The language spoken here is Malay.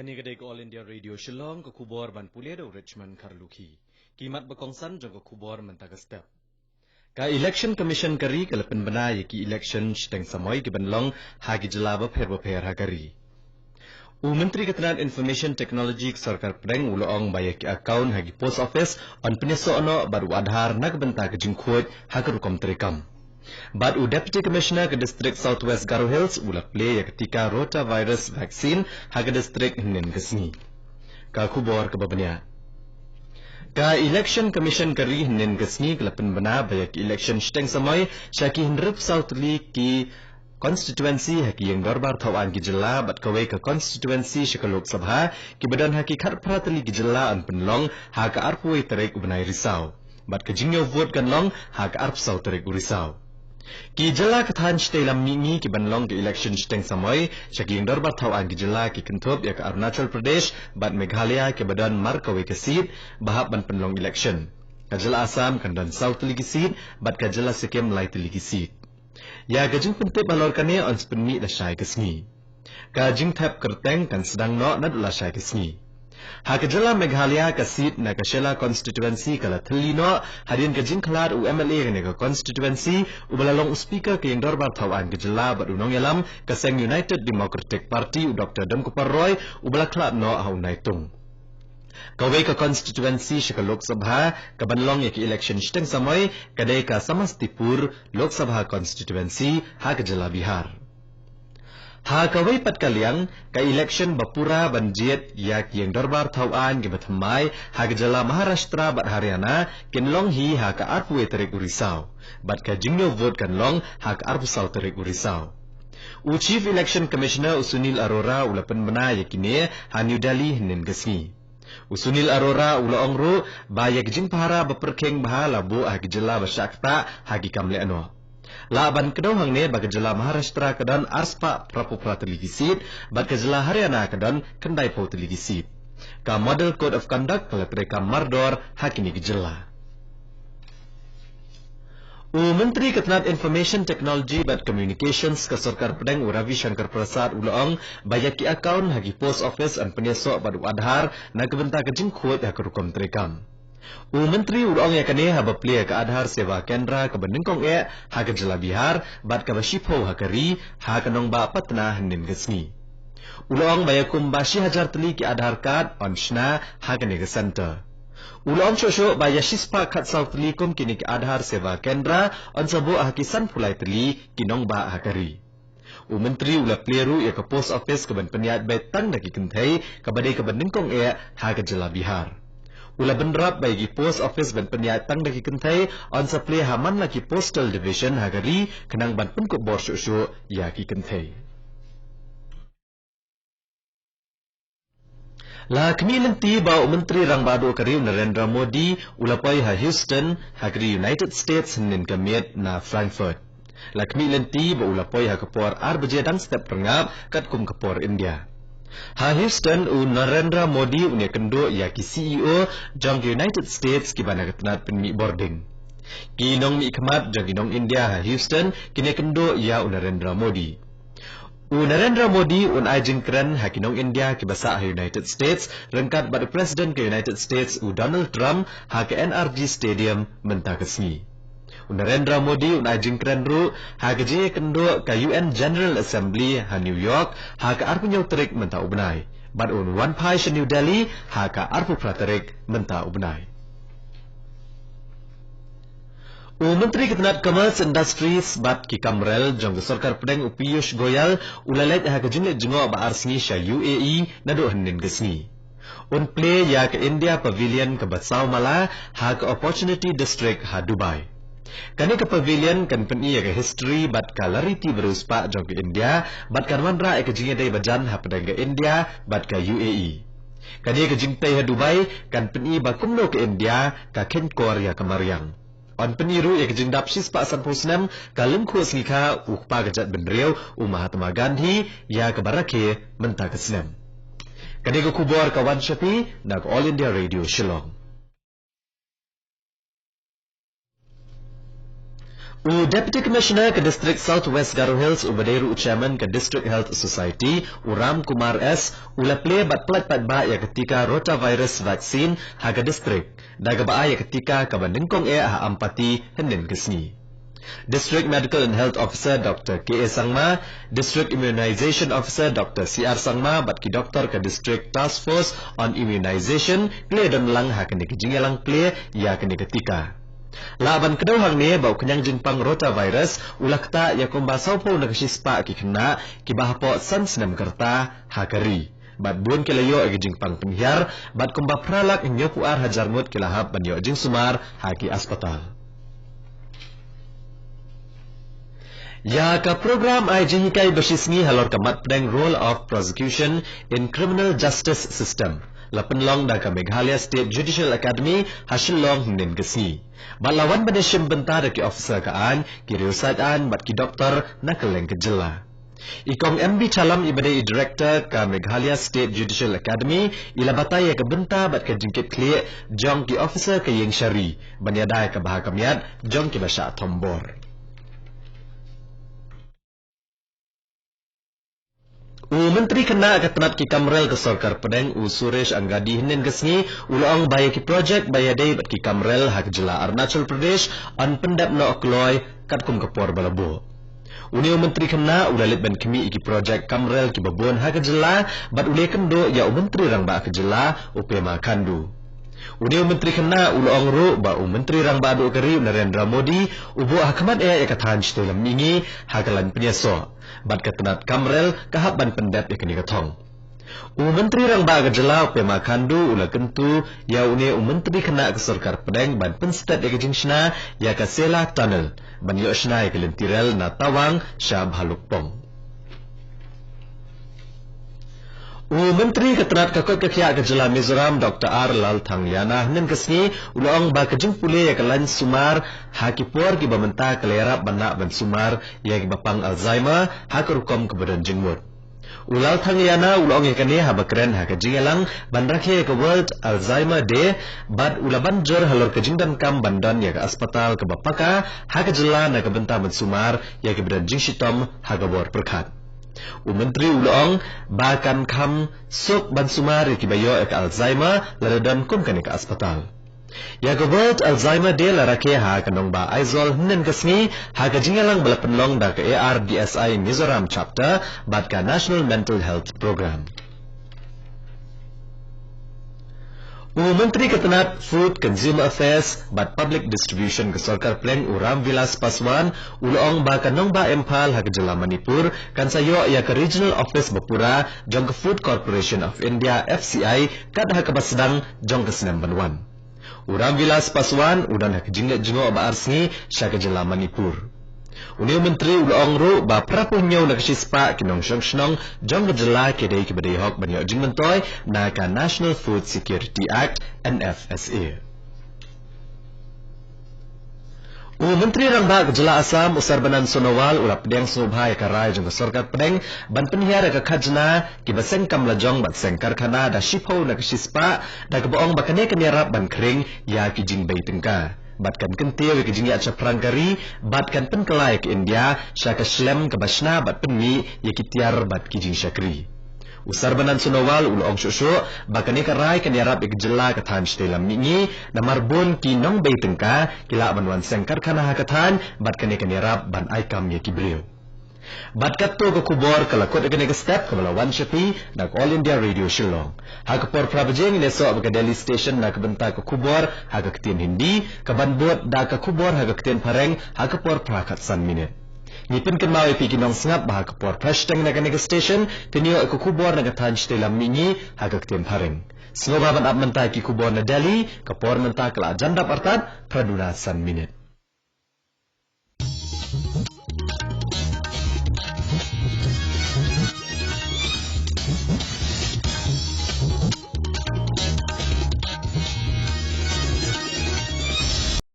Kani kedai ke All India Radio Shillong ke kubor ban pulia do Richmond Karluki. Kimat bekongsan jong ke kubor mentaka step. Ka election commission kari ke lepen bena ki election steng samoy ke benlong hagi jelaba per hagari. Menteri Ketenaga Information Technology Sarkar Pedang uloong bayar ki akaun hagi post office on penyeso ono baru adhar nak benta ke jingkut hagarukom terekam. But Deputy Commissioner ke District Southwest Garo Hills ulah play ya ketika rotavirus vaksin haga district hinin kesni. Ka kubor ke babanya. Ka Election Commission kari hinin kesni kelapan bena bayak election steng samai syaki hinrup South League ki constituency haki yang dorbar tawan ki jela bat kawe ke constituency syaka Lok Sabha ki badan haki khat pratali ki jela an penlong haka arpui terek ubenai Risau. Bat ke jingyo vote kanlong haka arp sau terek Risau. Ki jela kathan stay lam mimi ki banlong ke election steng samoy syaki yang dorbar tawan ki jela ki kentup ya ke Arunachal Pradesh bat Meghalaya ke badan markawe ke seat bahap ban penlong election. Ka jela Assam kandan South ligi seat bat ka jela Sikkim lai ligi seat. Ya gajing pentip balor kane on spenmi da syai kesni. Gajing tap kerteng kan sedang no na dula syai kesni. Ha kejala Meghalaya ka seat na Kashela constituency kala thelino hadin gajing khalar UMLA ne ka constituency ubalalong speaker ke yang dorbar tawan kejala badunong yalam ka Seng United Democratic Party Dr. Damkupar Roy ubala khlad no haunai tung. Kawe ka constituency syaka Lok Sabha ka banlong ya ki election steng samoy kadai ka Samastipur Lok Sabha constituency ha kejala Bihar. Ha kawe pat kaliang ka election Bapura banjiet ya ki yang dorbar tawan ki bathamai ha kejala Maharashtra bat Haryana kinlong hi ha ka arpwe terik Urisau bat ka jingyo vote kanlong ha ka arpusau terik Urisau. Chief Election Commissioner Sunil Arora ulapan bena ya kini ha New Delhi hinin gesni. Sunil Arora uloong ru bayak jing pahara beperkeng bahala bu hagi jela basyakta hagi kamle ano. Laban kedau hang ne bagi jela Maharashtra kedan arspa prapupra televisi bat ke jela Haryana kedan kendai pau televisi. Ka Model Code of Conduct kala mereka mardor hakini gejela. Menteri Ketenaga Information Technology bat Communications ke Sarkar Pedang Ravi Shankar Prasad uloong bayak ki akaun hagi post office an penyesok badu adhar na kebenta ke jingkut hak rukom terekam. Menteri uloong ya kane haba play ke adhar seva kendra ke benengkong ha ke jela Bihar bat ke bashipho hakari ha ke nong ba patna hinin gesni. Uloong bayakum bashi hajar teli ki adhar card on shna ha ke nega center. Uloong shosho bayashispa khat South Likum kini ki adhar seva kendra on sabo hakisan pulai teli kinong ba hakari. Menteri ula pleru ya ke post office ke ban peniat betang daki kentai ke badai ke benengkong ha ke jela Bihar. Ula benrap bagi post office ban peniat tang daki kentai on supply haman laki postal division hakari kenang ban penkuk bor shosho ya ki kentai. La kemilenti bau Menteri Rang Badu kari Narendra Modi ulapai ha Houston hagri United States hinin kamiat na Frankfurt. La kemilenti bau ulapai ha kapor arbejadang step rengap kat kum kapor India. Ha Houston Narendra Modi unia kendo ya ki CEO jang United States ki bana ketenat penmi boarding. Ki nong mi kemat jang nong India ha Houston kini kendo ya Narendra Modi. Narendra Modi ajing keren hakinong India ki basa United States rengkat bad Presiden ke United States Donald Trump ha ke NRG Stadium menta kesni. Narendra Modi ajing keren ru ha ke je kendo ke UN General Assembly ha New York ha ke arpu nyau terik menta ubnai. Bad One Pai New Delhi ha ke arpu praterik menta ubnai. Menteri Ketenaga Commerce Industries bat ki Kamrel jong Sarkar Pedang Piyush Goyal ulalet ha ke jinglet jingo ba arsni sya UAE na do hanin gesni. Play ya ke India Pavilion ke Batsau Mala ha ke Opportunity District ha Dubai. Kani ke pavilion kan peni ya ke history bat ka lariti beruspa jong ke India bat karwandra ke jingye dai bajan ha pedang ke India bat ka UAE. Kani ke jingtai ha Dubai kan peni ba kumno ke India ka Kenkor ya ke Mariang. On peniru ya kejendap sispa san posnam kalim khos ngika ukpa gajat benriau Mahatma Gandhi ya ke barake menta kesnam. Kani ke kubor kawan Shafi nak All India Radio Shillong. Deputy Commissioner ke District Southwest Garo Hills Ubaderu Chairman ke District Health Society Ram Kumar S ula play bat pelat pat ba ya ketika rotavirus vaksin haga district daga ba ya ketika ka bandengkong ha ampati henden kesni. District Medical and Health Officer Dr. K.A. Sangma, District Immunization Officer Dr. C.R. Sangma bat ki doktor ke District Task Force on Immunization play dan lang ha kene kejingelang play ya kene ketika. Laban kedauhang ni bau kenyang jinpang rotavirus ulakta ya kumba saupo nagsispa ki kena ki bahapo san senam kerta hakari. Bat buon kilayo agi jinpang penhiar bat kumba pralak inyo puar hajarmut kilahap banyo jing sumar haki aspatal. Ya ka program ay jihikai bersisngi halor kamat pedang role of prosecution in criminal justice system. Lapenlong da ka Meghalaya State Judicial Academy hasilong hinin gesni. Balawan badashim bentar ki officer kaan ki riusatan bat ki doktor nakaleng kejela. Ikong MB Chalam ibadai director ka Meghalaya State Judicial Academy ila bataya ke benta bat ke jingkit klik jong ki officer ke Yeng Syari banyadai ke bahakamiat jong ki basya tombor. Menteri kena ketenat ki Kamrel ke Sarkar Pedang Suresh Anggadi hinen gesni ulang baya ki projek baya day bat ki Kamrel hak jela Arunachal Pradesh an pendap no kloy kat kum kapor balabo. Unio menteri kena ulalit ban kimi ki projek Kamrel ki babon hak jela bat ule kendo ya menteri rang ba ke jela upema kandu. Unio menteri kena ulang ro ba menteri rang ba do keri Narendra Modi ubo hakamat ya katan dalam mingi hakalan penyeso. Bat ketenat Kamrel kahap ban pendap ikani katong. Menteri rang ba gejala pema kandu ula kentu ya une menteri kena ke Sarkar Pedang ban penstat ya kejingsna ya ka Sela Tunnel ban yo shna ya kelentirel na Tawang Syab Halukpong. Menteri ketenat kakot kekia gejala Mizoram Dr. R. Lal Thangliana hnen kesni ulang ba kejing pule ya kelan sumar hakipor ki bamenta kelerap banak ban sumar ya ki bapang Alzheimer hakurukom ke badan jengmut. Ulal Thangliana ulang ya kene ha bakren ha kejing elang ban rakhe ke World Alzheimer Day bad ulaban jor halor kejing dan kam bandan ya ke aspatal ke bapaka ha kejela na ke benta ban sumar ya ke badan jing shitom ha gabor perkat. Menteri ulang bahkan kam sok ban sumar ki bayo ke Alzheimer ladadan kum kene ke aspatal. Ya ke World Alzheimer Day larake ha kanong ba aizol hnen kesni ha ka jingalang balapenlong da ke ARDSI Mizoram chapter bat ka National Mental Health Program. Menteri ketenat Food Consumer Affairs bat Public Distribution ke Sarkar Pedang Ram Vilas Paswan ulong ba kanong ba empal hak jela Manipur kan sayo ya ke Regional Office Bapura jong ke Food Corporation of India FCI kat hak basdang jong ke Senam Banwan. Ram Vilas Paswan udan hak jinglet jengo ba arsni syak jela Manipur. Unio menteri ulong ro ba prapunyo nagsispa kinong shnong jong jela kedai ke badai hok banyo jingmentoy na ka National Food Security Act NFSA. Menteri rang ba jela Assam Usarbanan Sonowal ulap pedang sobhai karai jong Sarkar Pedang ban penhiar ka khajna ki baseng kam lajong bat seng karkhana da shipho nagsispa da keboong bakane kenirap ban kring ya ki jingbei tengka. Batkan kentil ke jingi aca perangkari batkan penkelai ke India syaka shlem ke basna bat penmi ya kitiar bat kijing syakri. Usarbanan Sonowal ulong syusyo bakane karai kan yarap ik jela kathan stelam mingi namarbon ki nong bay tengka kila banwan sengkar kana hakathan batkane kan yarap ban aikam ya kibriu. Batkat to ke kubor kalakot ke step ke Malawan Shafi nak All India Radio Shillong. Hakapor prabajeng neso ke Delhi Station nak benta ke kubor hakaktien Hindi ke banbot da ke kubor hakaktien Pareng hakapor prakat san minute. Nipin kan mawi pi kinong sngap bah hakapor prashteng nak station tinio ke kubor nak tan stelam mingi hakaktien Pareng. Singobaban ab menta ki kubor na Delhi kapor menta kala jandap artat praduna san minute.